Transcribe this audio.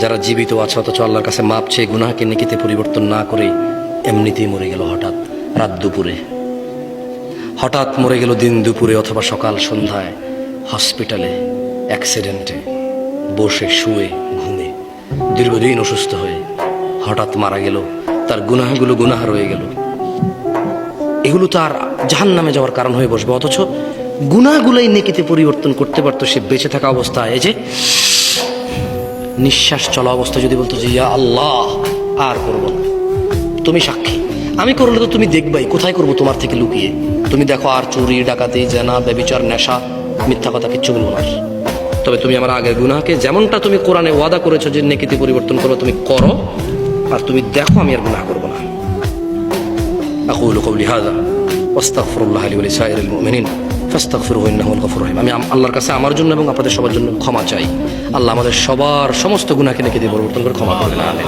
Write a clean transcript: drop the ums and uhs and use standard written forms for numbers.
যারা জীবিত আছে অথচ আল্লাহর কাছে মাপ চেয়ে গুনাহকে নেকিতে পরিবর্তন না করে এমনিতেই মরে গেল হঠাৎ রাত দুপুরে, হঠাৎ মরে গেল দিন দুপুরে অথবা সকাল সন্ধ্যায়, হসপিটালে অ্যাক্সিডেন্টে, বসে শুয়ে ঘুমে, দীর্ঘদিন অসুস্থ হয়ে হঠাৎ মারা গেল। তার গুনাহগুলো গুনাহ রয়ে গেল, এগুলো তার জাহান্নামে যাওয়ার কারণ হয়ে বসবে। অথচ গুনাহগুলোই নেকিতে পরিবর্তন করতে পারতো সে বেঁচে থাকা অবস্থায়। এই যে নিঃশ্বাস চলা অবস্থা যদি বলতো যে ইয়া আল্লাহ আর করবো না, তুমি সাক্ষী, আমি করলে তো তুমি দেখবাই, কোথায় করবো তোমার থেকে লুকিয়ে। তুমি দেখো আর চুরি ডাকাতি জেনা ব্যভিচার নেশা মিথ্যা কথা কিচ্ছু বলবো না। তবে তুমি আমার আগের গুনাহকে যেমনটা তুমি কোরআনে ওয়াদা করেছো যে নেকিতে পরিবর্তন করো, তুমি করো, আর তুমি দেখো আমি আর গুনাহ করবো না। আকুলু কওলি হাযা ওয়াস্তাগফিরুল্লাহ লি ওয়া লিসাইরিল মুমিনিন ফাস্তাগফিরুহু ইন্নাহু আল গফুরুর রহিম। আমি আল্লাহর কাছে আমার জন্য এবং আপনাদের সবার জন্য ক্ষমা চাই। আল্লাহ আমাদের সবার সমস্ত গুনাহকে নেকিতে পরিবর্তন করে ক্ষমা করবেন। আমিন।